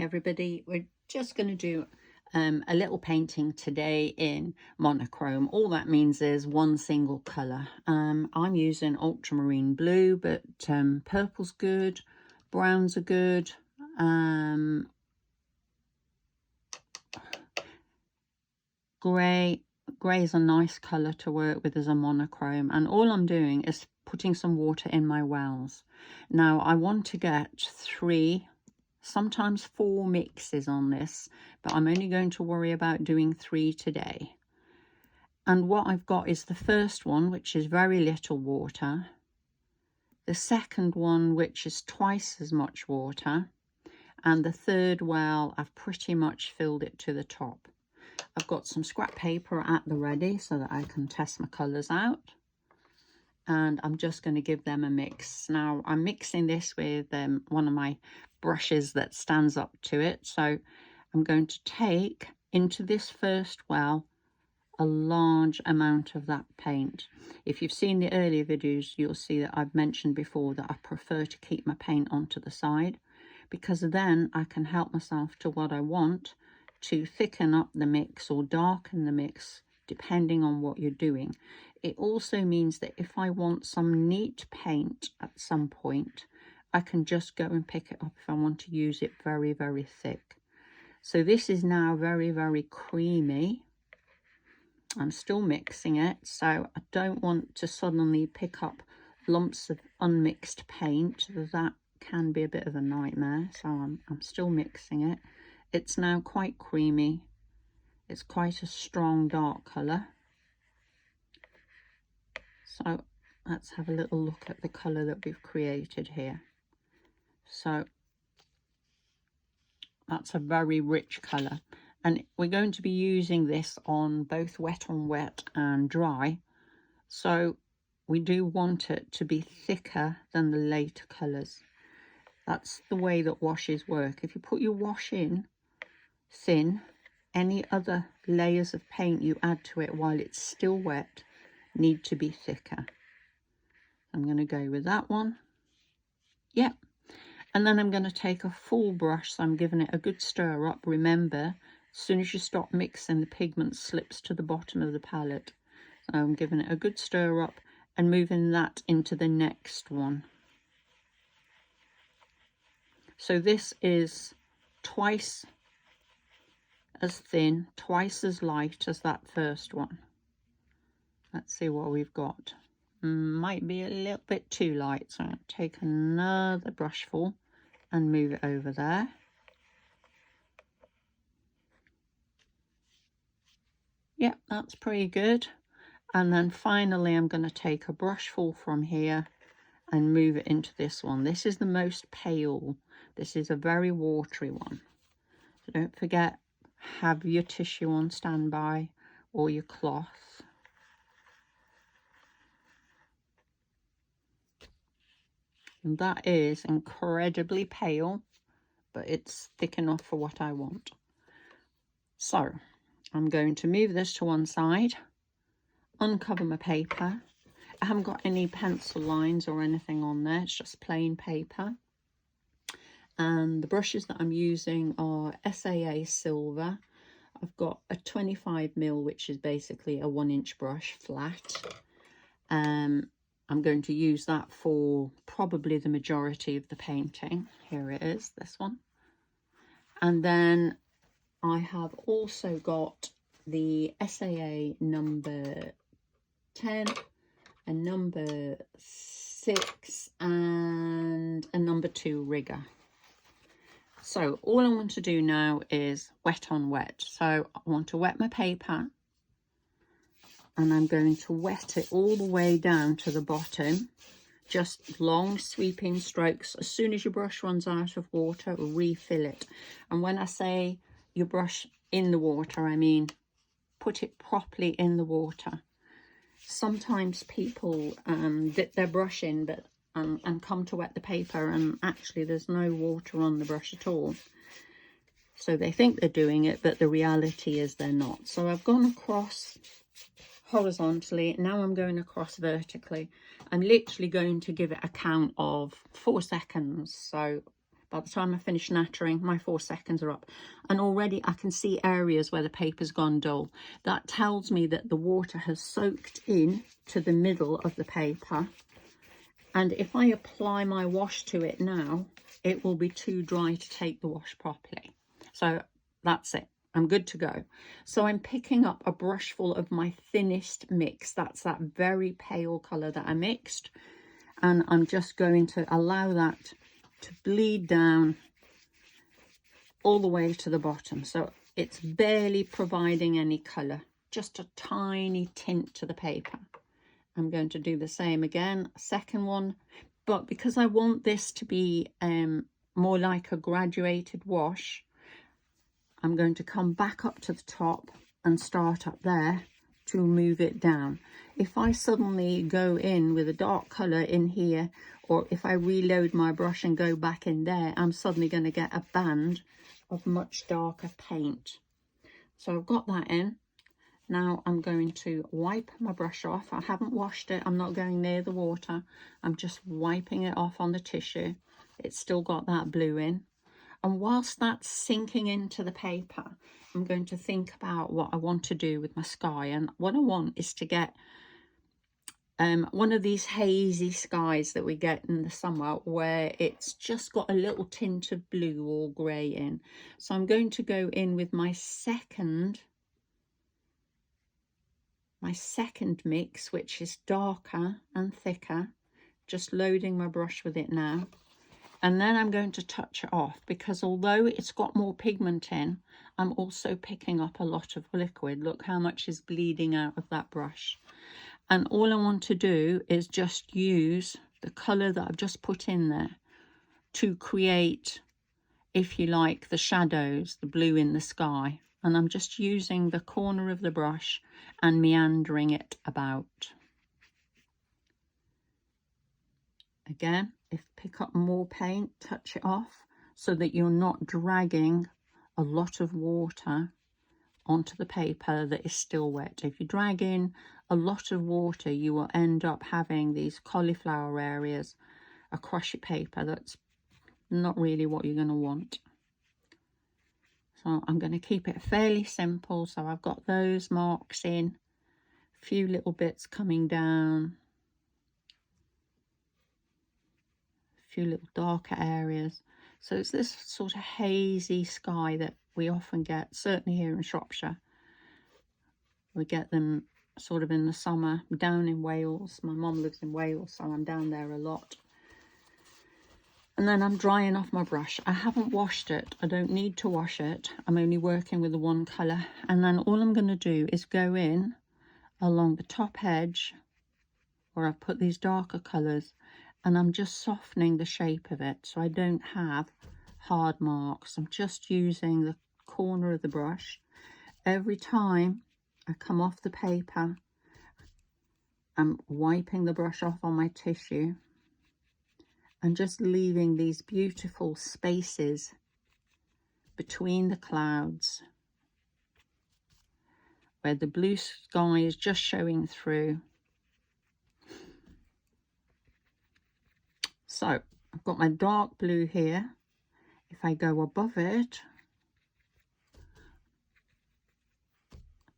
Hi everybody, we're just going to do a little painting today in monochrome. All that means is one single colour. I'm using ultramarine blue, but purple's good, browns are good, grey is a nice colour to work with as a monochrome, and all I'm doing is putting some water in my wells. Now I want to get 3, sometimes 4 mixes on this, but I'm only going to worry about doing 3 today. And what I've got is the first one, which is very little water, the second one, which is twice as much water, and the third well I've pretty much filled it to the top. I've got some scrap paper at the ready so that I can test my colours out, and I'm just going to give them a mix. Now I'm mixing this with one of my brushes that stands up to it, so I'm going to take into this first well a large amount of that paint. If you've seen the earlier videos, you'll see that I've mentioned before that I prefer to keep my paint onto the side, because then I can help myself to what I want to thicken up the mix or darken the mix depending on what you're doing. It also means that if I want some neat paint at some point, I can just go and pick it up if I want to use it very, very thick. So this is now very, very creamy. I'm still mixing it, so I don't want to suddenly pick up lumps of unmixed paint. That can be a bit of a nightmare, so I'm still mixing it. It's now quite creamy. It's quite a strong dark colour. So let's have a little look at the colour that we've created here. So that's a very rich colour, and we're going to be using this on both wet on wet and dry, so we do want it to be thicker than the later colours. That's the way that washes work. If you put your wash in thin, any other layers of paint you add to it while it's still wet need to be thicker. I'm going to go with that one. Yep. And then I'm going to take a full brush, so I'm giving it a good stir up. Remember, as soon as you stop mixing, the pigment slips to the bottom of the palette. So I'm giving it a good stir up and moving that into the next one. So this is twice as thin, twice as light as that first one. Let's see what we've got. Might be a little bit too light, so I'm going to take another brushful and move it over there. Yep, that's pretty good. And then finally I'm going to take a brushful from here and move it into this one. This is the most pale. This is a very watery one. So don't forget, have your tissue on standby or your cloth. And that is incredibly pale, but it's thick enough for what I want. So I'm going to move this to one side, uncover my paper. I haven't got any pencil lines or anything on there, it's just plain paper. And the brushes that I'm using are SAA Silver. I've got a 25mm, which is basically a 1-inch brush, flat. I'm going to use that for probably the majority of the painting. Here it is, this one. And then I have also got the SAA number 10, a number 6, and a number 2 rigger. So all I want to do now is wet on wet. So I want to wet my paper, and I'm going to wet it all the way down to the bottom. Just long sweeping strokes. As soon as your brush runs out of water, refill it. And when I say your brush in the water, I mean put it properly in the water. Sometimes people dip their brush in and come to wet the paper, and actually there's no water on the brush at all. So they think they're doing it, but the reality is they're not. So I've gone across horizontally, now I'm going across vertically. I'm literally going to give it a count of 4 seconds, so By the time I finish nattering, my 4 seconds are up. And already I can see areas where the paper's gone dull. That tells me that the water has soaked in to the middle of the paper. And if I apply my wash to it now, it will be too dry to take the wash properly. So that's it. I'm good to go. So I'm picking up a brush full of my thinnest mix. That's that very pale colour that I mixed. And I'm just going to allow that to bleed down all the way to the bottom. So it's barely providing any colour, just a tiny tint to the paper. I'm going to do the same again, second one. But because I want this to be more like a graduated wash, I'm going to come back up to the top and start up there to move it down. If I suddenly go in with a dark colour in here, or if I reload my brush and go back in there, I'm suddenly going to get a band of much darker paint. So I've got that in. Now I'm going to wipe my brush off. I haven't washed it. I'm not going near the water. I'm just wiping it off on the tissue. It's still got that blue in. And whilst that's sinking into the paper, I'm going to think about what I want to do with my sky. And what I want is to get one of these hazy skies that we get in the summer, where it's just got a little tint of blue or grey in. So I'm going to go in with my second mix, which is darker and thicker. Just loading my brush with it now. And then I'm going to touch it off, because although it's got more pigment in, I'm also picking up a lot of liquid. Look how much is bleeding out of that brush. And all I want to do is just use the colour that I've just put in there to create, if you like, the shadows, the blue in the sky. And I'm just using the corner of the brush and meandering it about. Again, if pick up more paint, touch it off so that you're not dragging a lot of water onto the paper that is still wet. If you drag in a lot of water, you will end up having these cauliflower areas across your paper. That's not really what you're going to want. So I'm going to keep it fairly simple. So I've got those marks in, a few little bits coming down, a few little darker areas. So it's this sort of hazy sky that we often get, certainly here in Shropshire. We get them sort of in the summer down in Wales. My mum lives in Wales, so I'm down there a lot. And then I'm drying off my brush. I haven't washed it. I don't need to wash it. I'm only working with the one colour. And then all I'm going to do is go in along the top edge where I've put these darker colours, and I'm just softening the shape of it so I don't have hard marks. I'm just using the corner of the brush. Every time I come off the paper, I'm wiping the brush off on my tissue and just leaving these beautiful spaces between the clouds where the blue sky is just showing through. So I've got my dark blue here. If I go above it,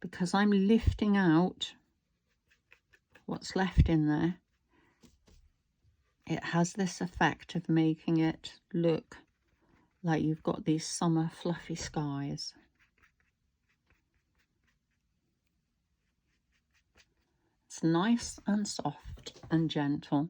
because I'm lifting out what's left in there, it has this effect of making it look like you've got these summer fluffy skies. It's nice and soft and gentle.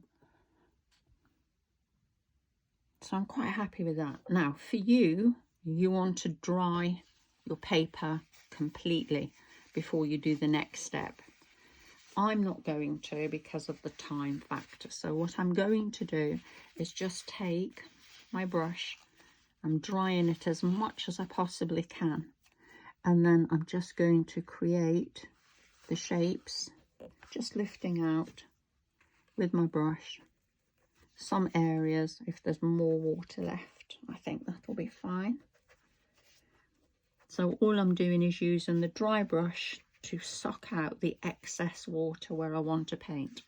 So I'm quite happy with that. Now for you, you want to dry your paper completely before you do the next step. I'm not going to, because of the time factor. So what I'm going to do is just take my brush, I'm drying it as much as I possibly can, and then I'm just going to create the shapes, just lifting out with my brush some areas. If there's more water left, I think that'll be fine. So all I'm doing is using the dry brush to suck out the excess water where I want to paint.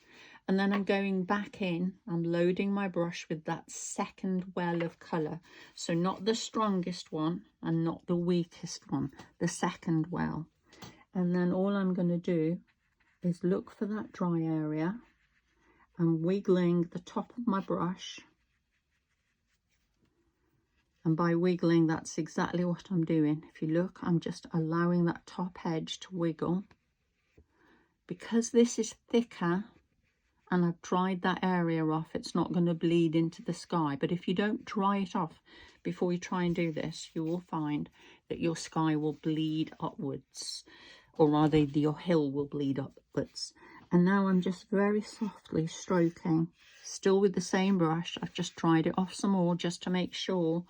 And then I'm going back in, I'm loading my brush with that second well of colour. So not the strongest one and not the weakest one, the second well. And then all I'm going to do is look for that dry area and wiggling the top of my brush. And by wiggling, that's exactly what I'm doing. If you look, I'm just allowing that top edge to wiggle. Because this is thicker and I've dried that area off, it's not going to bleed into the sky. But if you don't dry it off before you try and do this, you will find that your sky will bleed upwards, or rather your hill will bleed upwards. And now I'm just very softly stroking, still with the same brush. I've just dried it off some more just to make sure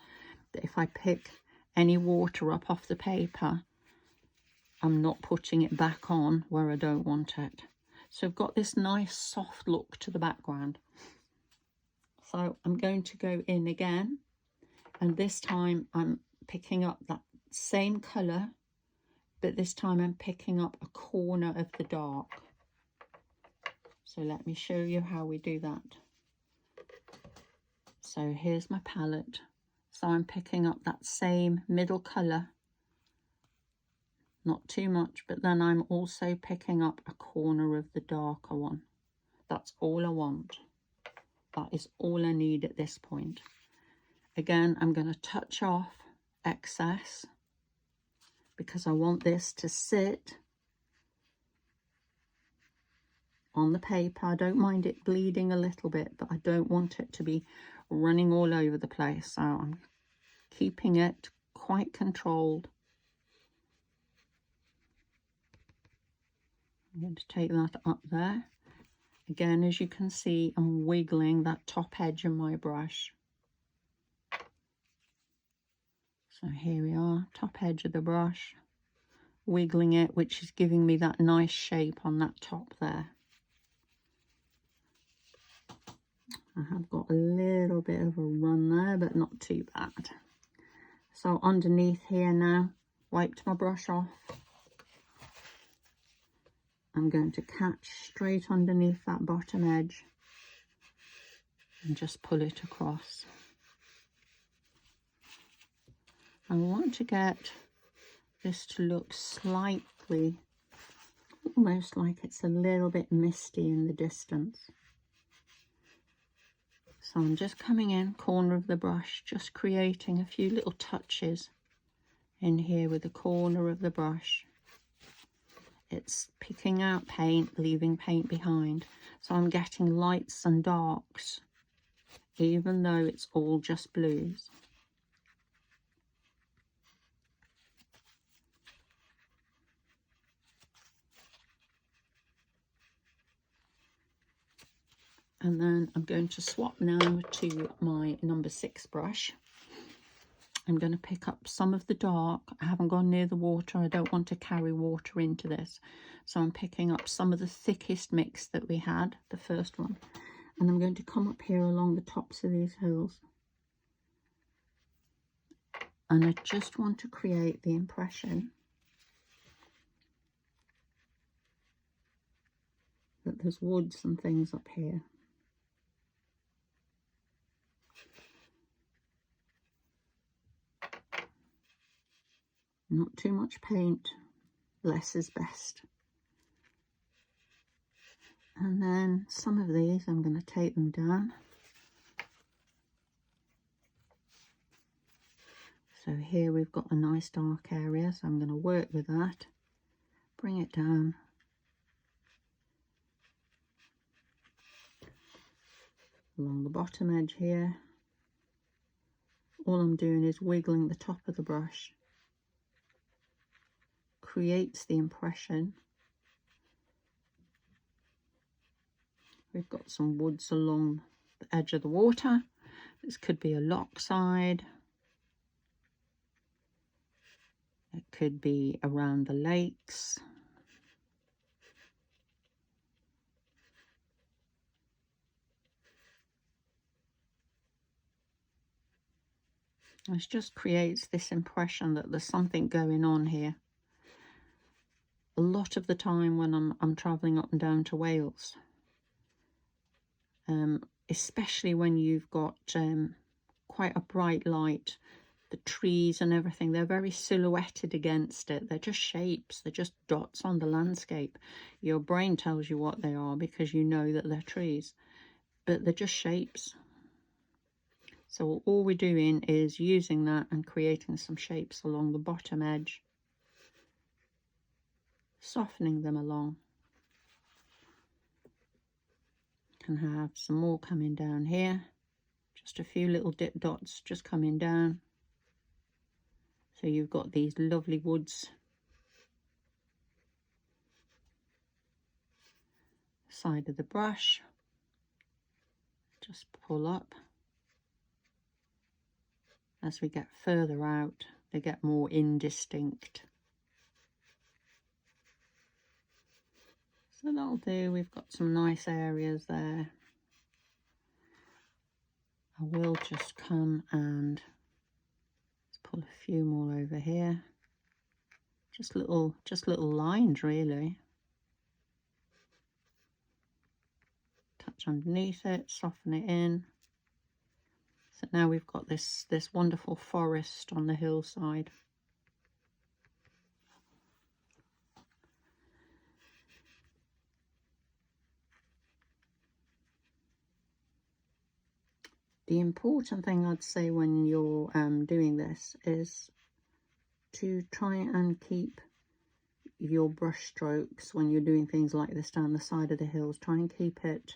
that if I pick any water up off the paper, I'm not putting it back on where I don't want it. So I've got this nice soft look to the background. So I'm going to go in again, and this time I'm picking up that same colour, but this time I'm picking up a corner of the dark. So let me show you how we do that. So here's my palette. So I'm picking up that same middle colour, not too much, but then I'm also picking up a corner of the darker one. That's all I want. That is all I need at this point. Again, I'm going to touch off excess because I want this to sit on the paper. I don't mind it bleeding a little bit, but I don't want it to be running all over the place. So I'm keeping it quite controlled. I'm going to take that up there. Again, as you can see, I'm wiggling that top edge of my brush. So here we are, top edge of the brush, wiggling it, which is giving me that nice shape on that top there. I have got a little bit of a run there, but not too bad. So underneath here now, wiped my brush off. I'm going to catch straight underneath that bottom edge and just pull it across. I want to get this to look slightly, almost like it's a little bit misty in the distance. So I'm just coming in, corner of the brush, just creating a few little touches in here with the corner of the brush. It's picking out paint, leaving paint behind. So I'm getting lights and darks, even though it's all just blues. And then I'm going to swap now to my number 6 brush. I'm going to pick up some of the dark. I haven't gone near the water. I don't want to carry water into this. So I'm picking up some of the thickest mix that we had, the first one. And I'm going to come up here along the tops of these hills. And I just want to create the impression that there's woods and things up here. Not too much paint, less is best. And then some of these, I'm going to take them down. So here we've got a nice dark area, so I'm going to work with that, bring it down. Along the bottom edge here. All I'm doing is wiggling the top of the brush. Creates the impression. We've got some woods along the edge of the water. This could be a loch side. It could be around the lakes. It just creates this impression that there's something going on here. A lot of the time when I'm travelling up and down to Wales, especially when you've got quite a bright light. The trees and everything, they're very silhouetted against it. They're just shapes, they're just dots on the landscape. Your brain tells you what they are because you know that they're trees, but they're just shapes. So all we're doing is using that and creating some shapes along the bottom edge, softening them along. Can have some more coming down here, just a few little dip dots just coming down. So you've got these lovely woods. Side of the brush, just pull up. As we get further out, they get more indistinct. So that'll do. We've got some nice areas there. I will just come and pull a few more over here. Just little lines really. Touch underneath it, soften it in. So now we've got this wonderful forest on the hillside. The important thing I'd say when you're doing this is to try and keep your brush strokes when you're doing things like this down the side of the hills. Try and keep it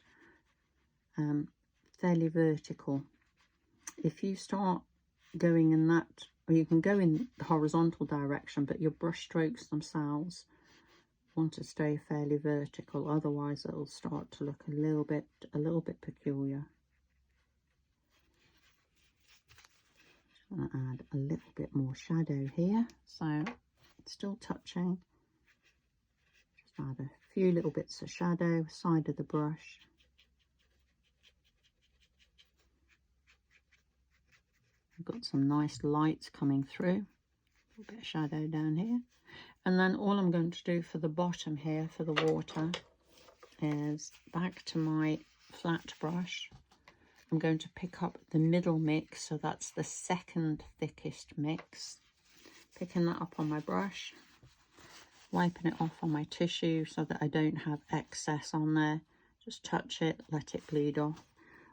fairly vertical. If you start going in that, or you can go in the horizontal direction, but your brush strokes themselves want to stay fairly vertical, otherwise it'll start to look a little bit peculiar. I'm going to add a little bit more shadow here, so still touching. Just add a few little bits of shadow, side of the brush. I've got some nice lights coming through, a little bit of shadow down here. And then all I'm going to do for the bottom here, for the water, is back to my flat brush. I'm going to pick up the middle mix, so that's the second thickest mix. Picking that up on my brush, wiping it off on my tissue so that I don't have excess on there. Just touch it, let it bleed off.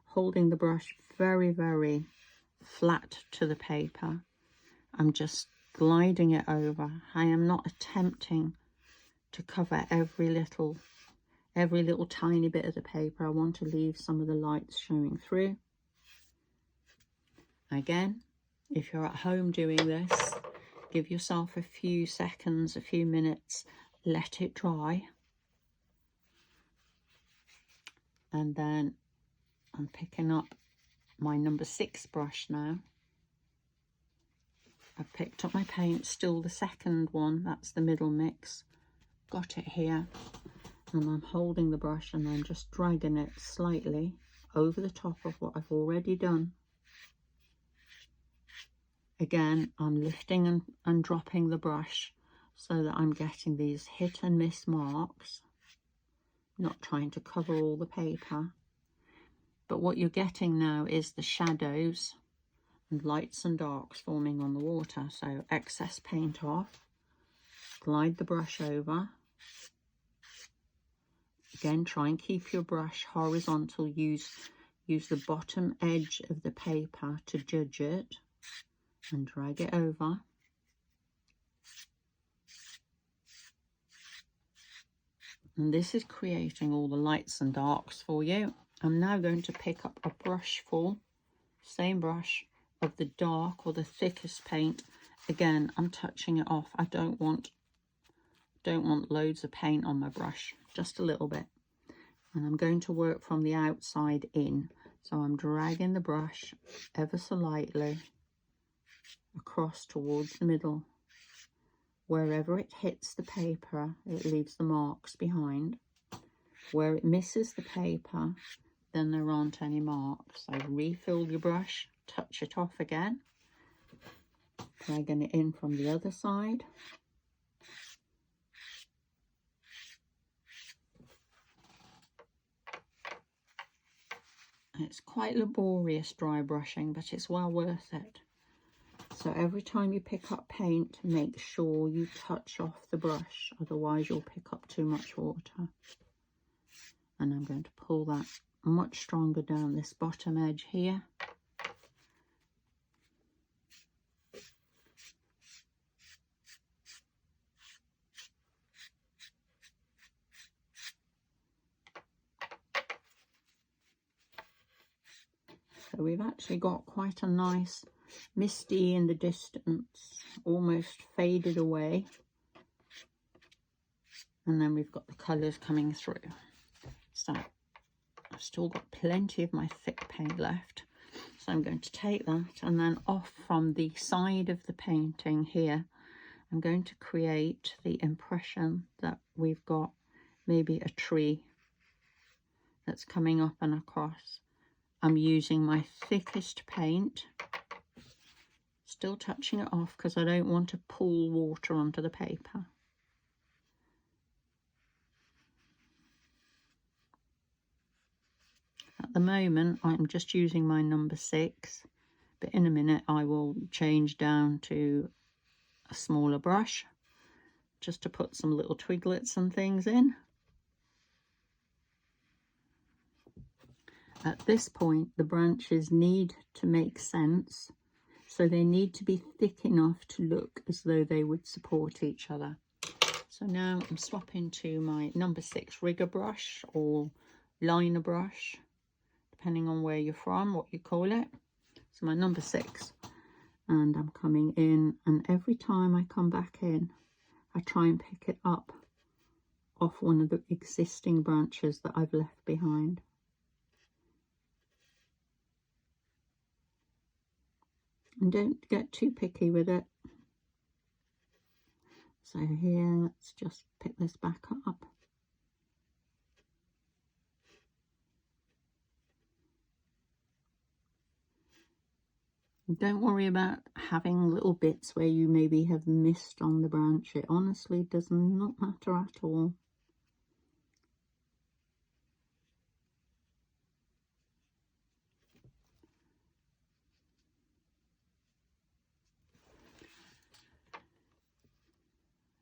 Holding the brush very, very flat to the paper. I'm just gliding it over. I am not attempting to cover every little tiny bit of the paper. I want to leave some of the lights showing through. Again, if you're at home doing this, give yourself a few seconds, a few minutes, let it dry. And then I'm picking up my number 6 brush now. I've picked up my paint, still the second one, that's the middle mix. Got it here, and I'm holding the brush and I'm just dragging it slightly over the top of what I've already done. Again, I'm lifting and dropping the brush so that I'm getting these hit and miss marks, not trying to cover all the paper. But what you're getting now is the shadows and lights and darks forming on the water. So excess paint off, glide the brush over. Again, try and keep your brush horizontal. Use the bottom edge of the paper to judge it and drag it over. And this is creating all the lights and darks for you. I'm now going to pick up a brush full, same brush, of the dark or the thickest paint. Again, I'm touching it off. I don't want loads of paint on my brush, just a little bit. And I'm going to work from the outside in. So I'm dragging the brush ever so lightly across towards the middle. Wherever it hits the paper, it leaves the marks behind. Where it misses the paper, then there aren't any marks. So refill your brush, touch it off again, dragging it in from the other side. It's quite laborious dry brushing, but it's well worth it. So every time you pick up paint, make sure you touch off the brush, otherwise you'll pick up too much water. And I'm going to pull that much stronger down this bottom edge here. So we've actually got quite a nice misty in the distance, almost faded away. And then we've got the colours coming through. So I've still got plenty of my thick paint left. So I'm going to take that, and then off from the side of the painting here, I'm going to create the impression that we've got maybe a tree that's coming up and across. I'm using my thickest paint, still touching it off because I don't want to pull water onto the paper. At the moment, I'm just using my number 6, but in a minute I will change down to a smaller brush just to put some little twiglets and things in. At this point, the branches need to make sense, so they need to be thick enough to look as though they would support each other. So now I'm swapping to my number 6 rigger brush or liner brush, depending on where you're from, what you call it. So my number 6, and I'm coming in, and every time I come back in, I try and pick it up off one of the existing branches that I've left behind. And don't get too picky with it. So here, let's just pick this back up. Don't worry about having little bits where you maybe have missed on the branch. It honestly does not matter at all.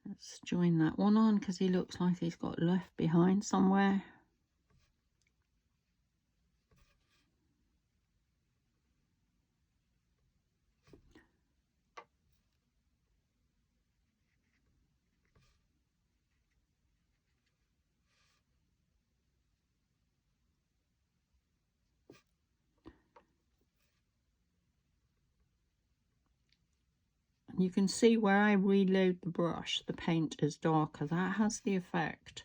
Let's join that one on because he looks like he's got left behind somewhere. You can see where I reload the brush, the paint is darker. That has the effect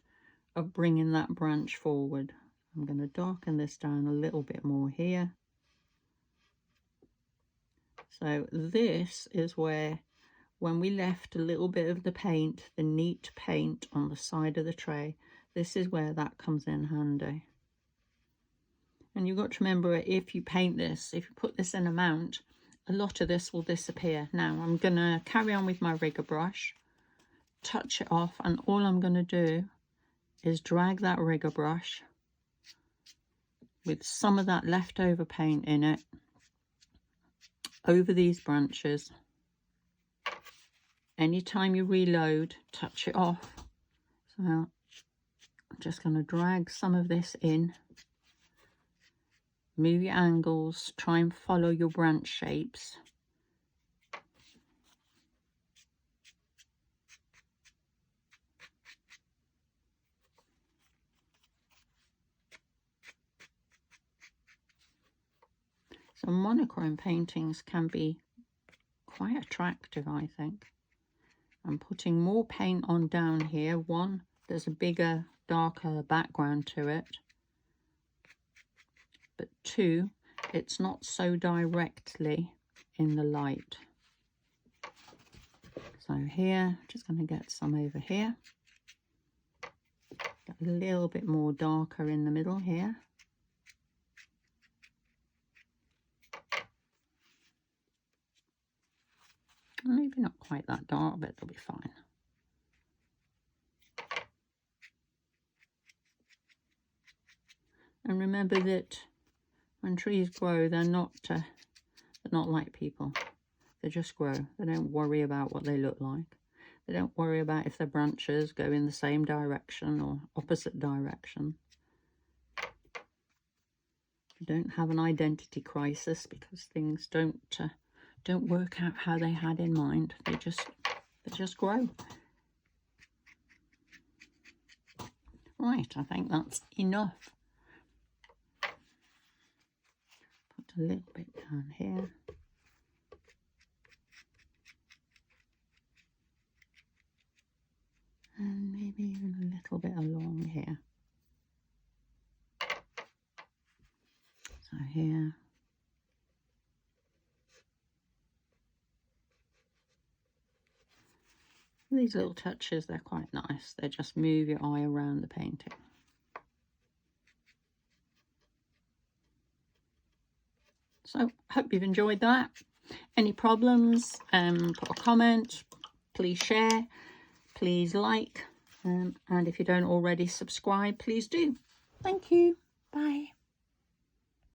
of bringing that branch forward. I'm going to darken this down a little bit more here. So this is where, when we left a little bit of the paint, the neat paint on the side of the tray, this is where that comes in handy. And you've got to remember, if you paint this, if you put this in a mount, a lot of this will disappear. Now I'm going to carry on with my rigger brush, touch it off, and all I'm going to do is drag that rigger brush with some of that leftover paint in it over these branches. Anytime you reload, touch it off. So I'm just going to drag some of this in. Move your angles, try and follow your branch shapes. So monochrome paintings can be quite attractive, I think. I'm putting more paint on down here. One, there's a bigger, darker background to it. But 2, it's not so directly in the light. So here, just going to get some over here. Get a little bit more darker in the middle here. Maybe not quite that dark, but it'll be fine. And remember that When trees grow, they're not like people. They just grow. They don't worry about what they look like. They don't worry about if their branches go in the same direction or opposite direction. They don't have an identity crisis because things don't work out how they had in mind. They just grow. Right, I think that's enough. Put a little bit down here. And maybe even a little bit along here. So here. These little touches, they're quite nice. They just move your eye around the painting. So, hope you've enjoyed that. Any problems, put a comment, please share, please like, and if you don't already subscribe, please do. Thank you. Bye.